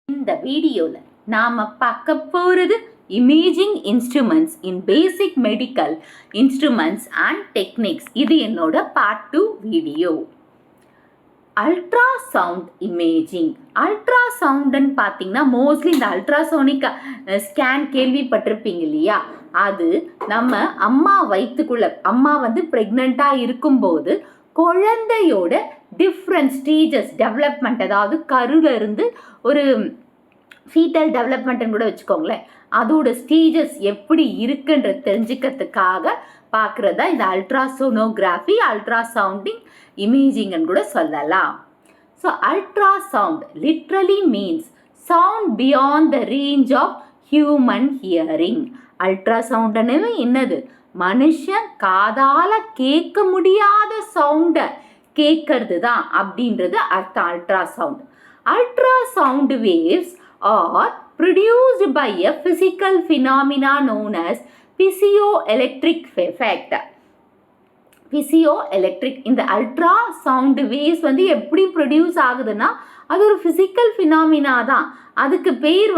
இந்த வீடியோல நாம பார்க்க போறது imaging instruments in basic medical instruments and techniques. இது என்னோட பார்ட் 2 வீடியோ. Ultrasound imaging. அல்ட்ராசவுண்டுன்னு பார்த்தீங்கன்னா மோஸ்ட்லி இந்த அல்ட்ராசோனிக் ஸ்கேன் கேள்விப்பட்டிருப்பீங்க இல்லையா? அது நம்ம அம்மா வயிற்றுக்குள்ள அம்மா ப்ரெக்னெண்ட்டாக இருக்கும்போது குழந்தையோட டிஃப்ரெண்ட் ஸ்டேஜஸ் டெவலப்மெண்ட், அதாவது கருவில் இருந்து ஒரு ஃபீட்டல் டெவலப்மெண்ட்னு கூட வச்சுக்கோங்களேன், அதோட ஸ்டேஜஸ் எப்படி இருக்குன்றது தெரிஞ்சுக்கிறதுக்காக பார்க்குறதா இந்த அல்ட்ராசோனோகிராஃபி, அல்ட்ராசவுண்டிங் இமேஜிங்னு கூட சொல்லலாம். So ultrasound literally means sound beyond the range of human hearing. அல்ட்ராசவுண்டுன்னு என்னது? மனுஷன் காதால கேட்க முடியாத சவுண்டை கேட்கறது தான் அப்படின்றது அர்த்தம் ultrasound. Ultrasound waves are produced by a physical phenomena known as piezoelectric effect. piezoelectric இந்த அல்ட்ரா சவுண்ட் வேவ்ஸ் எப்படி ப்ரொடியூஸ் ஆகுதுன்னா அது ஒரு ஃபிசிக்கல் ஃபினாமினா தான். அதுக்கு பேர்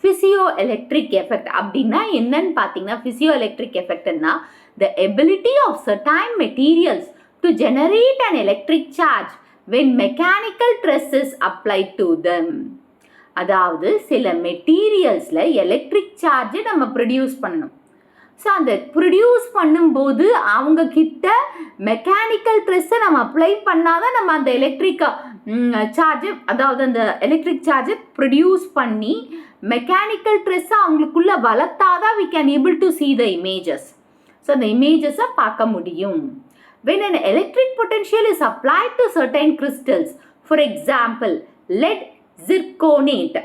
piezoelectric effect. அப்படின்னா என்னன்னு பார்த்தீங்கன்னா piezoelectric effectனா the ability of certain materials to generate an electric charge when mechanical stress is applied to them. அதாவது சில மெட்டீரியல்ஸில் எலக்ட்ரிக் சார்ஜை நம்ம ப்ரொடியூஸ் பண்ணணும். ஸோ அந்த ப்ரொடியூஸ் பண்ணும்போது அவங்க கிட்ட மெக்கானிக்கல் ஸ்ட்ரெஸ்ஸை நம்ம அப்ளை பண்ணாதான் நம்ம அந்த எலக்ட்ரிக் சார்ஜை, அதாவது அந்த எலக்ட்ரிக் சார்ஜை ப்ரொடியூஸ் பண்ணி மெக்கானிக்கல் ஸ்ட்ரெஸ்ஸை அவங்களுக்குள்ள வளர்த்தாதான் we can able to see the images. So அந்த இமேஜஸை பார்க்க முடியும். When an electric potential is applied to certain crystals, for example, lead zirconate,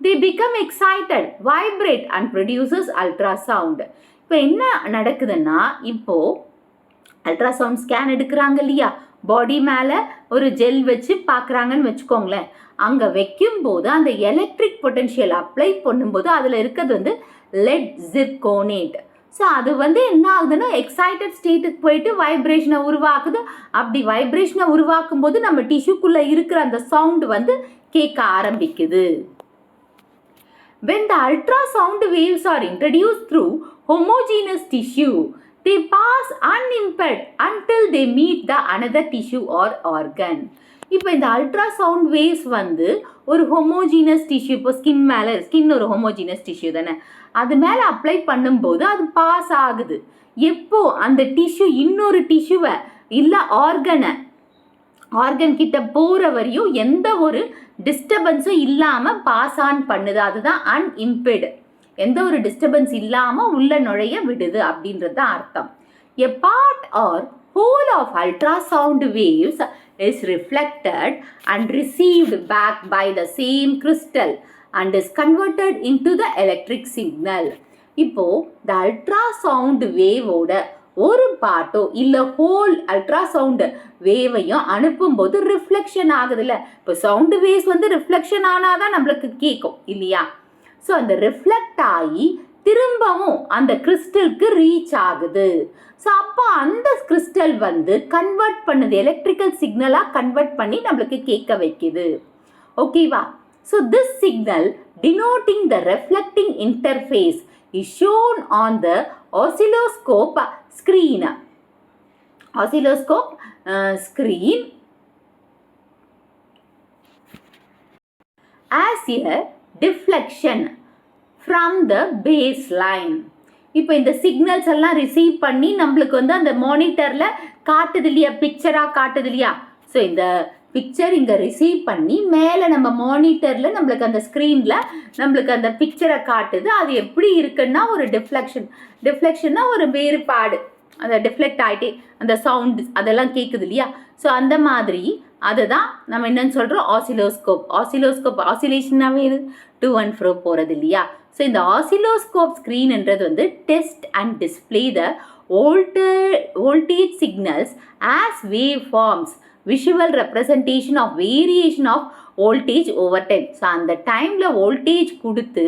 they become excited, vibrate and produces ultrasound. இப்போ என்ன நடக்குதுன்னா, இப்போ அல்ட்ராசவுண்ட் ஸ்கேன் எடுக்கிறாங்க இல்லையா, பாடி மேலே ஒரு ஜெல் வச்சு பார்க்குறாங்கன்னு வச்சுக்கோங்களேன். அங்கே வைக்கும்போது அந்த எலக்ட்ரிக் பொட்டன்ஷியல் அப்ளை பண்ணும்போது அதில் இருக்கிறது லெட் ஜிர்கோனேட். ஸோ அது என்ன ஆகுதுன்னா எக்ஸைட்டட் ஸ்டேட்டுக்கு போயிட்டு வைப்ரேஷனை உருவாக்குது. அப்படி வைப்ரேஷனை உருவாக்கும் போது நம்ம டிஷ்யூக்குள்ளே இருக்கிற அந்த சவுண்டு கேட்க ஆரம்பிக்குது. When the ultrasound waves are introduced through homogeneous tissue, they pass unimpeded until they meet the another tissue or organ. இப்போ இந்த அல்ட்ராசவுண்ட் வேவ்ஸ் ஒரு ஹோமோஜீனஸ் டிஷ்யூ, இப்போ ஸ்கின் ஒரு ஹோமோஜீனஸ் டிஷ்யூ தானே, அது மேலே அப்ளை பண்ணும்போது அது பாஸ் ஆகுது. எப்போ அந்த டிஷ்யூ இன்னொரு டிஷ்யூவை இல்லை ஆர்கன் கிட்ட போகிற வரையும் எந்த ஒரு டிஸ்டர்பன்ஸும் இல்லாமல் பாஸ் ஆன் பண்ணுது. அதுதான் அன்இம்பெட், எந்த ஒரு டிஸ்டர்பன்ஸ் இல்லாமல் உள்ள நுழைய விடுது அப்படின்றது தான் அர்த்தம். A part or whole of ultrasound waves is reflected and received back by the same crystal and is converted into the electric signal. இப்போ இந்த அல்ட்ராசவுண்ட் வேவோட ஒரு பார்ட்டோ இல்லை ஹோல் அல்ட்ராசவுண்ட் வேவையும் அனுப்பும்போது ரிஃப்ளெக்ஷன் ஆகுதுல்ல. இப்போ சவுண்டு வேவ்ஸ் ரிஃப்ளெக்ஷன் ஆனால் தான் நம்மளுக்கு கேட்கும் இல்லையா? ஸோ அந்த ரிஃப்ளெக்ட் ஆகி திரும்பவும் அந்த கிறிஸ்டலுக்கு ரீச் ஆகுது. ஸோ அப்போ அந்த கிறிஸ்டல் கன்வெர்ட் பண்ணுது, எலக்ட்ரிக்கல் சிக்னலாக கன்வெர்ட் பண்ணி நம்மளுக்கு கேட்க வைக்குது. ஓகேவா? So this signal denoting the reflecting interface is shown on the oscilloscope screen. Oscilloscope screen as a deflection from the baseline. இப்போ இந்த சிக்னல்ஸ் எல்லாம் ரிசீவ் பண்ணி நம்மளுக்கு அந்த மானிட்டரில் காட்டுது இல்லையா, பிக்சராக காட்டுது இல்லையா? ஸோ இந்த பிக்சர் இங்கே ரிசீவ் பண்ணி மேலே நம்ம மானிட்டரில் நம்மளுக்கு அந்த ஸ்க்ரீனில் நம்மளுக்கு அந்த பிக்சரை காட்டுது. அது எப்படி இருக்குன்னா ஒரு டிஃப்ளெக்ஷன்னா ஒரு வேறுபாடு, அந்த டிஃப்ளெக்ட் ஆகிட்டே அந்த சவுண்டு அதெல்லாம் கேட்குது இல்லையா? ஸோ அந்த மாதிரி அதுதான் நம்ம என்னன்னு சொல்கிறோம், ஆசிலோஸ்கோப் ஆசிலேஷனாகவே டு அண்ட் ஃப்ரோ போகிறது இல்லையா? ஸோ இந்த ஆசிலோஸ்கோப் ஸ்க்ரீன்ன்றது test and display the voltage signals as waveforms, visual representation of variation of voltage over time. So அந்த டைமில் வோல்டேஜ் கொடுத்து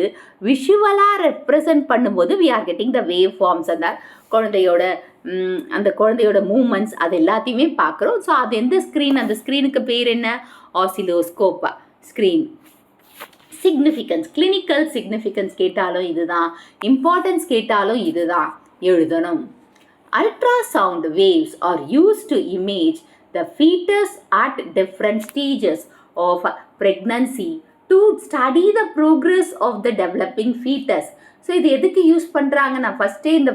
விஷுவலாக ரெப்ரசன்ட் பண்ணும்போது we are getting the waveforms. அந்த குழந்தையோட மூமெண்ட்ஸ் அது எல்லாத்தையுமே பார்க்குறோம். ஸோ அது எந்த ஸ்க்ரீன், அந்த ஸ்க்ரீனுக்கு பேர் என்ன? Oscilloscope screen. Significance, clinical significance கேட்டாலும் இதுதான், இம்பார்ட்டன்ஸ் கேட்டாலும் இதுதான் எழுதணும். Ultrasound waves are used to image the fetus at different stages of pregnancy to study the progress of the developing fetus. So இது எதுக்கு யூஸ் பண்ணுறாங்க? நான் ஃபஸ்ட்டே இந்த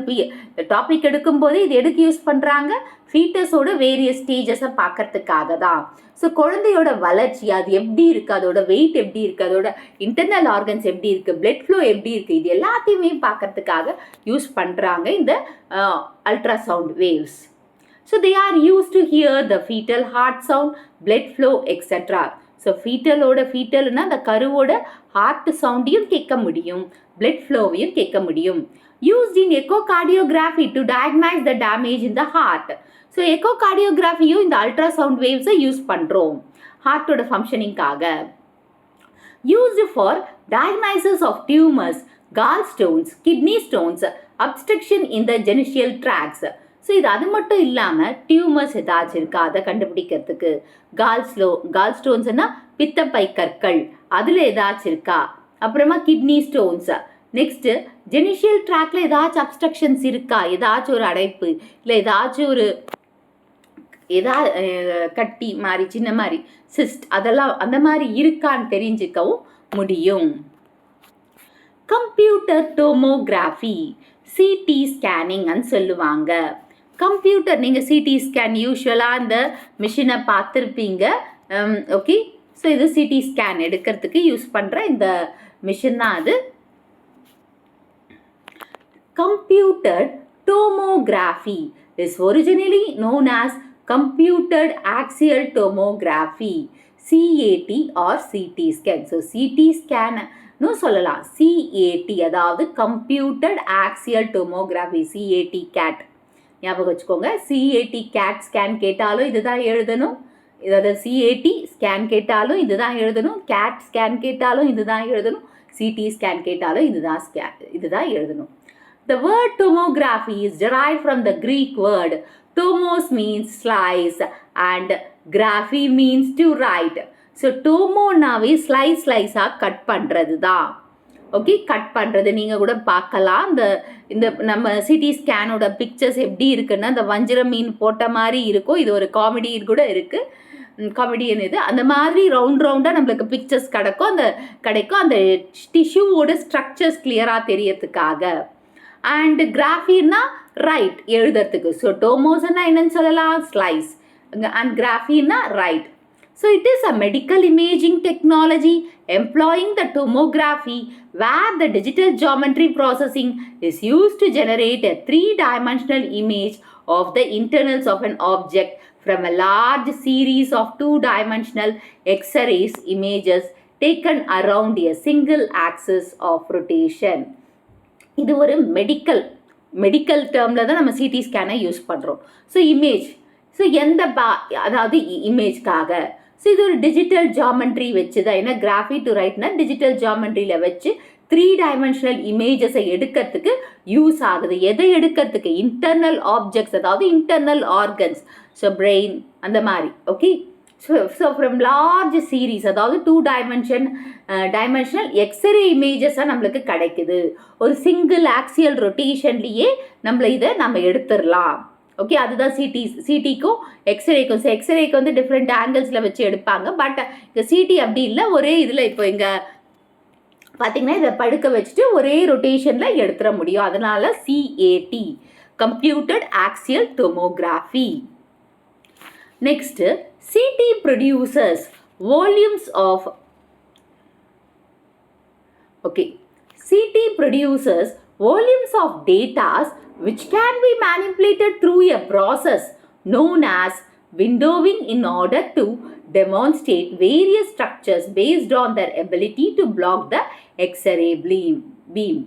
டாபிக் எடுக்கும்போது இது எதுக்கு யூஸ் பண்ணுறாங்க? ஃபீட்டஸோட வேரியஸ் ஸ்டேஜஸை பார்க்கறதுக்காக தான். ஸோ குழந்தையோட வளர்ச்சி அது எப்படி இருக்குது, அதோட வெயிட் எப்படி இருக்குது, அதோட இன்டர்னல் ஆர்கன்ஸ் எப்படி இருக்குது, பிளட் ஃப்ளோ எப்படி இருக்குது, இது எல்லாத்தையுமே பார்க்கறதுக்காக யூஸ் பண்ணுறாங்க இந்த ultrasound waves. So they are use to hear the fetal heart sound, blood flow etcetera. So ஃபீட்டல்னா அந்த கருவோட ஹார்ட் சவுண்டையும் கேட்க முடியும், பிளட் ஃப்ளோவையும் கேட்க முடியும். Used in echocardiography to diagnose the damage in the heart. So எக்கோகார்டியோகிராஃபியும் இந்த அல்ட்ராசவுண்ட் வேவ்ஸை யூஸ் பண்ணுறோம் ஹார்ட்டோட ஃபங்க்ஷனிங்காக. Used for diagnosis of tumours, gallstones, kidney stones, obstruction in the genital tracts. So இது அது மட்டும் இல்லாமல் டியூமர்ஸ் ஏதாச்சும் இருக்கா அதை கண்டுபிடிக்கிறதுக்கு, கால் ஸ்டோன்ஸ்னா பித்தப்பை கற்கள் அதில் ஏதாச்சும் இருக்கா, அப்புறமா கிட்னி ஸ்டோன்ஸ், நெக்ஸ்ட்டு ஜெனிஷியல் ட்ராக்ல ஏதாச்சும் அப்ஸ்ட்ரக்ஷன்ஸ் இருக்கா, ஏதாச்சும் ஒரு அடைப்பு இல்லை ஏதாச்சும் ஒரு கட்டி மாதிரி சின்ன மாதிரி சிஸ்ட் அதெல்லாம் அந்த மாதிரி இருக்கான்னு தெரிஞ்சுக்கவும் முடியும். கம்ப்யூட்டர் டோமோகிராஃபி, சிடி ஸ்கேனிங்னு சொல்லுவாங்க. கம்ப்யூட்டர் நீங்கள் சிடி ஸ்கேன் யூஸ்வலாக இந்த மிஷினை பார்த்துருப்பீங்க. ஓகே, ஸோ இது சிடி ஸ்கேன் எடுக்கிறதுக்கு யூஸ் பண்ணுற இந்த மிஷின் தான் அது. Computed Tomography is originally known as Computed Axial Tomography, CAT or CT scan. So CT scan no சொல்லலாம், CAT அதாவது Computed Axial Tomography, CAT ஞாபகம் வச்சுக்கோங்க. CAT CAT ஸ்கேன் கேட்டாலும் இதுதான் எழுதணும், இதாவது CAT ஸ்கேன் கேட்டாலும் இதுதான் எழுதணும், CAT ஸ்கேன் கேட்டாலும் இதுதான் எழுதணும், CT ஸ்கேன் கேட்டாலும் இதுதான் எழுதணும். The word tomography is derived from the Greek word tomos means slice and graphy means to write. So tomoனாவே ஸ்லைஸாக கட் பண்ணுறது தான். ஓகே, கட் பண்ணுறது நீங்கள் கூட பார்க்கலாம். இந்த நம்ம சிடி ஸ்கேனோட பிக்சர்ஸ் எப்படி இருக்குன்னா இந்த வஞ்சிர மீன் போட்ட மாதிரி இருக்கும். இது ஒரு காமெடி கூட இருக்குது, காமெடியன் இது. அந்த மாதிரி ரவுண்டாக நம்மளுக்கு பிக்சர்ஸ் கிடைக்கும் அந்த டிஷ்யூவோட ஸ்ட்ரக்சர்ஸ் கிளியராக தெரியறதுக்காக. அண்ட் கிராஃபின்னா ரைட் எழுதுறதுக்கு. ஸோ டோமோஸ்னா என்னன்னு சொல்லலாம், ஸ்லைஸ், அண்ட் கிராஃபின்னா write. So it is a medical imaging technology employing the tomography where the digital geometry processing is used to generate a three-dimensional image of the internals of an object from a large series of two-dimensional X-rays images taken around a single axis of rotation. இது ஒரு medical டேர்மில் தான் நம்ம CD ஸ்கேனை use பண்ணுறோம். So image, so அதாவது இமேஜ்க்காக. So இது ஒரு digital geometry வச்சு தான், ஏன்னா கிராஃபி டு ரைட்னா டிஜிட்டல் ஜாமெண்ட்ரியில் வச்சு 3-dimensional இமேஜஸை எடுக்கிறதுக்கு யூஸ் ஆகுது. எதை எடுக்கிறதுக்கு? இன்டர்னல் ஆப்ஜெக்ட்ஸ், அதாவது இன்டர்னல் ஆர்கன்ஸ், ஸோ பிரெயின் அந்த மாதிரி. Okay, so from large series, அதாவது 2-dimensional எக்ஸ்ரே இமேஜஸாக நம்மளுக்கு கிடைக்குது. ஒரு சிங்கிள் ஆக்சியல் ரொட்டேஷன்லேயே நம்ம எடுத்துடலாம். ஓகே, அதுதான் சிடிக்கும் எக்ஸ்ரேக்கும். ஸோ எக்ஸ்ரேக்கு வந்து டிஃப்ரெண்ட் ஆங்கிள்ஸில் வச்சு எடுப்பாங்க. பட் இங்கே சிடி அப்படி இல்லை, ஒரே இதில் இப்போ இங்கே பார்த்தீங்கன்னா இதை படுக்க வச்சுட்டு ஒரே ரொட்டேஷனில் எடுத்துட முடியும். அதனால CAT, computed axial tomography. Next CT produces volumes of data which can be manipulated through a process known as windowing in order to demonstrate various structures based on their ability to block the X-ray beam.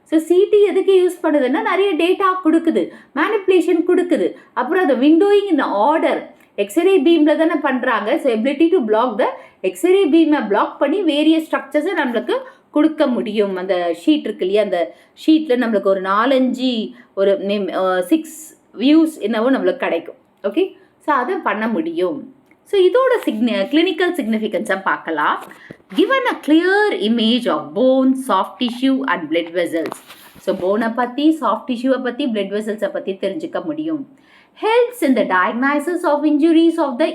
So CT எதுக்கு use பண்ணுதுன்னா நிறைய data கொடுக்குது, manipulation கொடுக்குது. அப்புறம் அந்த விண்டோயிங் in order x ray பீமில் தானே பண்ணுறாங்க. So ability to block the X-ray பீமை பிளாக் பண்ணி வேரியஸ் ஸ்ட்ரக்சர்ஸை நம்மளுக்கு கொடுக்க முடியும். அந்த ஷீட் இருக்கு இல்லையா, அந்த ஷீட்டில் நம்மளுக்கு ஒரு 4-5 ஒரு 6 வியூஸ் என்னவோ நம்மளுக்கு கிடைக்கும். ஓகே, ஸோ அதை பண்ண முடியும். ஸோ இதோட கிளினிக்கல் சிக்னிஃபிகன்ஸாக பார்க்கலாம். given a clear image of bone, soft tissue and blood vessels. So bone பத்தி soft tissue பத்தி blood vessels பத்தி தெரிஞ்சுக்க முடியும். Helps in the diagnosis of injuries of the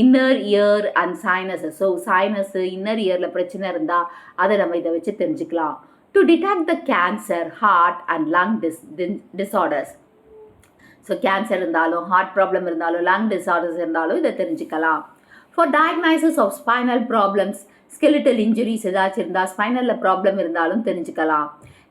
inner ear and sinuses. So sinus inner earல பிரச்சனை இருந்தா அதை நம்ம இதை வச்சு தெரிஞ்சுக்கலாம். To detect the cancer, heart and lung disorders. So cancer இருந்தாலும் heart problem இருந்தாலும் lung disorders இருந்தாலும் இதை தெரிஞ்சுக்கலாம். For diagnosis of spinal problems, skeletal injuries ஏதாச்சும் இருந்தால் ஸ்பைனலில் ப்ராப்ளம் இருந்தாலும் தெரிஞ்சுக்கலாம்.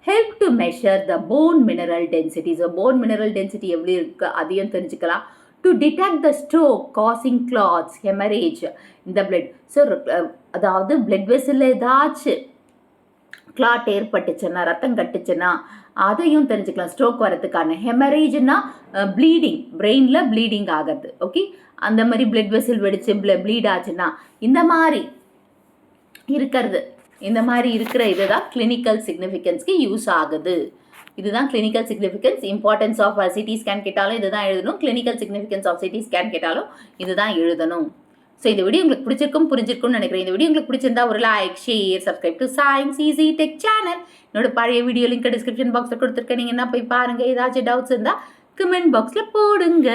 Help to measure the bone mineral density. So bone mineral density எவ்வளோ இருக்குது அதையும் தெரிஞ்சுக்கலாம். To detect the stroke causing clots, hemorrhage in the blood. So அதாவது blood vessel ஏதாச்சும் கிளாட் ஏற்பட்டுச்சுன்னா ரத்தம் கட்டுச்சுன்னா அதையும் தெரிஞ்சுக்கலாம். ஸ்ட்ரோக் வரதுக்கான ஹெமரேஜ்னா ப்ளீடிங், பிரெயினில் ப்ளீடிங் ஆகுது. ஓகே, அந்த மாதிரி பிளட் வெசல் வெடிச்சு ப்ளீட் ஆச்சுன்னா இந்த மாதிரி இருக்கிற இதுதான் கிளினிக்கல் சிக்னிஃபிகன்ஸ்க்கு யூஸ் ஆகுது. இதுதான் clinical significance. Importance of CT scan கேட்டாலும் இதுதான் எழுதணும். Clinical significance of CT scan கேட்டாலும் இதுதான் எழுதணும். ஸோ இந்த வீடியோ உங்களுக்கு புரிஞ்சிருக்கும்னு நினைக்கிறேன். இந்த வீடியோ உங்களுக்கு பிடிச்சிருந்தா ஒரு like, share, subscribe to science easy tech channel. என்னோட பழைய வீடியோ லிங்க் டிஸ்கிரிப்ஷன் பாக்ஸில் கொடுத்துருக்கேன். நீங்கள் என்ன போய் பாருங்கள். ஏதாச்சும் டவுட்ஸ் இருந்தால் கமெண்ட் பாக்ஸில் போடுங்க.